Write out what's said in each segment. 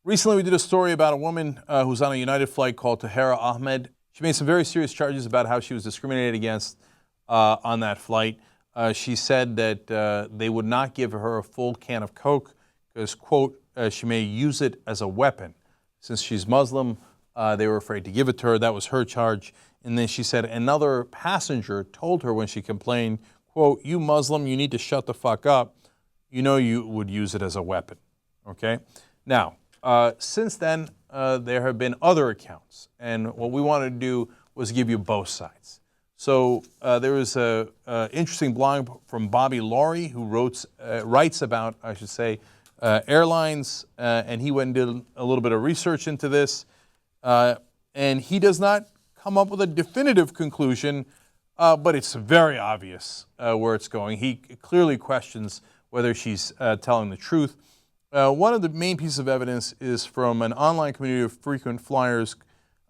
Recently, we did a story about a woman who's on a United flight called Tahera Ahmad. She made some very serious charges about how she was discriminated against on that flight. She said that they would not give her a full can of Coke because, quote, she may use it as a weapon. Since she's Muslim, they were afraid to give it to her. That was her charge. And then she said another passenger told her when she complained, quote, "You Muslim, you need to shut the fuck up. You know you would use it as a weapon." Okay? Now, since then, there have been other accounts. And what we wanted to do was give you both sides. So there was an interesting blog from Bobby Laurie who writes about, I should say, airlines. And he went and did a little bit of research into this. And he does not come up with a definitive conclusion, but it's very obvious where it's going. He clearly questions whether she's telling the truth. One of the main pieces of evidence is from an online community of frequent flyers.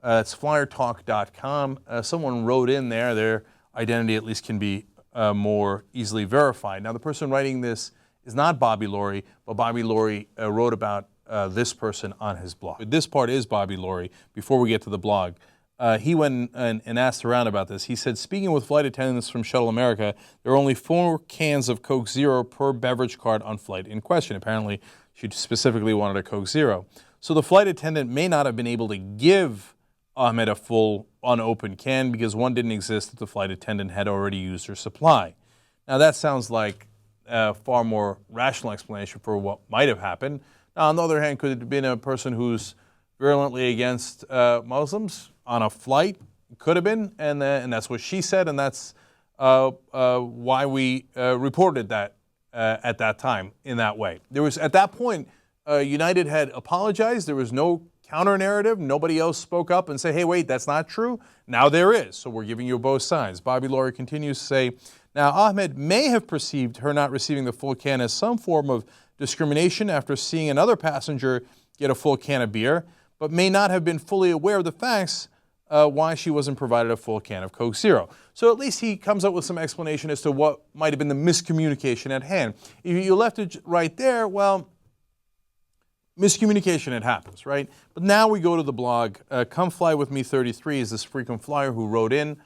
It's flyertalk.com. Someone wrote in there, their identity at least can be more easily verified. Now, the person writing this is not Bobby Laurie, but Bobby Laurie wrote about this person on his blog. This part is Bobby Laurie. Before we get to the blog, he went and asked around about this. He said, speaking with flight attendants from Shuttle America, there are only 4 cans of Coke Zero per beverage cart on flight in question. Apparently, she specifically wanted a Coke Zero. So the flight attendant may not have been able to give Ahmed a full unopened can because one didn't exist that the flight attendant had already used her supply. Now that sounds like a far more rational explanation for what might have happened. Now, on the other hand, could it have been a person who's virulently against Muslims on a flight? Could have been, and that's what she said, and that's why we reported that at that time in that way. There was, at that point, United had apologized. There was no counter-narrative. Nobody else spoke up and said, hey, wait, that's not true. Now there is, so we're giving you both sides. Bobby Laurie continues to say, now Ahmed may have perceived her not receiving the full can as some form of discrimination after seeing another passenger get a full can of beer, but may not have been fully aware of the facts why she wasn't provided a full can of Coke Zero. So at least he comes up with some explanation as to what might have been the miscommunication at hand. If you left it right there, well, miscommunication, it happens, right? But now we go to the blog. Come Fly With Me 33 is this frequent flyer who wrote in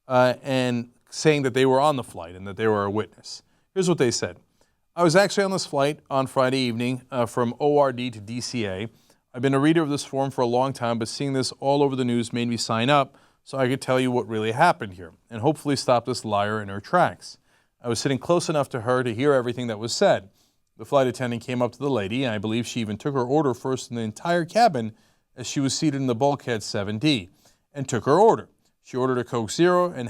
and saying that they were on the flight and that they were a witness. Here's what they said. I was actually on this flight on Friday evening from ORD to DCA. I've been a reader of this forum for a long time, but seeing this all over the news made me sign up so I could tell you what really happened here and hopefully stop this liar in her tracks. I was sitting close enough to her to hear everything that was said. The flight attendant came up to the lady, and I believe she even took her order first in the entire cabin as she was seated in the bulkhead 7D, and took her order. She ordered a Coke Zero and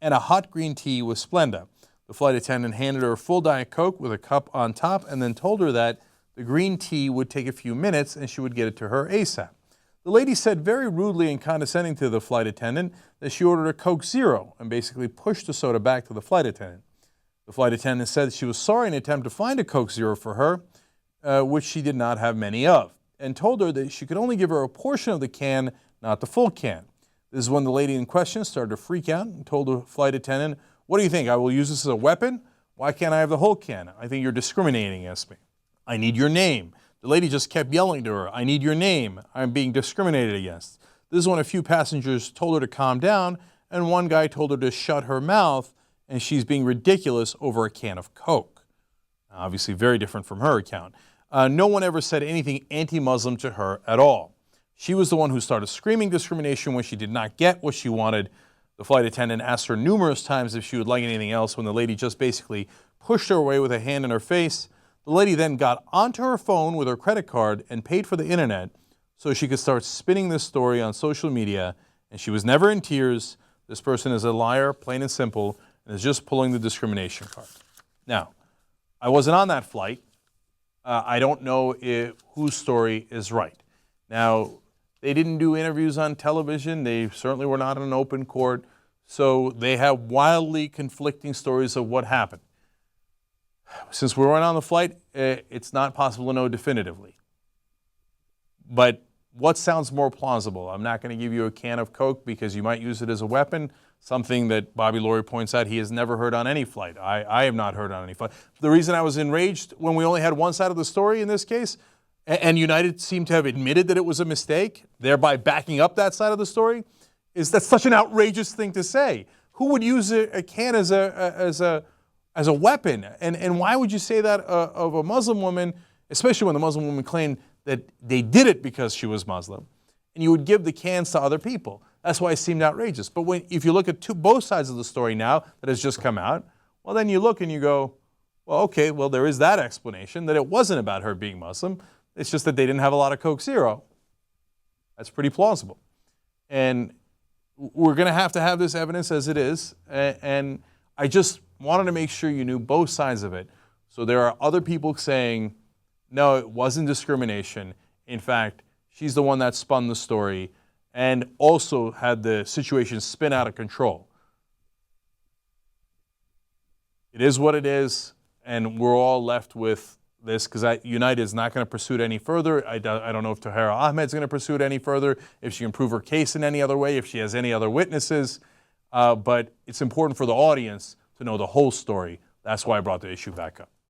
a hot green tea with Splenda. The flight attendant handed her a full Diet Coke with a cup on top and then told her that the green tea would take a few minutes and she would get it to her ASAP. The lady said very rudely and condescending to the flight attendant that she ordered a Coke Zero and basically pushed the soda back to the flight attendant. The flight attendant said she was sorry in an attempt to find a Coke Zero for her, which she did not have many of, and told her that she could only give her a portion of the can, not the full can. This is when the lady in question started to freak out and told the flight attendant, "What do you think, I will use this as a weapon? Why can't I have the whole can? I think you're discriminating against me. I need your name." The lady just kept yelling to her, "I need your name. I'm being discriminated against." This is when a few passengers told her to calm down, and one guy told her to shut her mouth, and she's being ridiculous over a can of Coke. Obviously very different from her account. No one ever said anything anti-Muslim to her at all. She was the one who started screaming discrimination when she did not get what she wanted. The flight attendant asked her numerous times if she would like anything else when the lady just basically pushed her away with a hand in her face. The lady then got onto her phone with her credit card and paid for the internet so she could start spinning this story on social media, and she was never in tears. This person is a liar, plain and simple, and is just pulling the discrimination card. Now, I wasn't on that flight. I don't know whose story is right. Now, they didn't do interviews on television. They certainly were not in an open court. So they have wildly conflicting stories of what happened. Since we weren't on the flight, it's not possible to know definitively. But what sounds more plausible? I'm not going to give you a can of Coke because you might use it as a weapon, something that Bobby Laurie points out he has never heard on any flight. I have not heard on any flight. The reason I was enraged when we only had one side of the story in this case and United seemed to have admitted that it was a mistake, thereby backing up that side of the story, that's such an outrageous thing to say. Who would use a can as a weapon? And why would you say that of a Muslim woman, especially when the Muslim woman claimed that they did it because she was Muslim, and you would give the cans to other people? That's why it seemed outrageous. But if you look at both sides of the story now that has just come out, well, then you look and you go, well, okay, well, there is that explanation, that it wasn't about her being Muslim. It's just that they didn't have a lot of Coke Zero. That's pretty plausible. And we're going to have this evidence as it is. And I just wanted to make sure you knew both sides of it. So there are other people saying, no, it wasn't discrimination. In fact, she's the one that spun the story and also had the situation spin out of control. It is what it is, and we're all left with this because United is not going to pursue it any further. I don't know if Tahera Ahmad is going to pursue it any further, if she can prove her case in any other way, if she has any other witnesses. But it's important for the audience to know the whole story. That's why I brought the issue back up.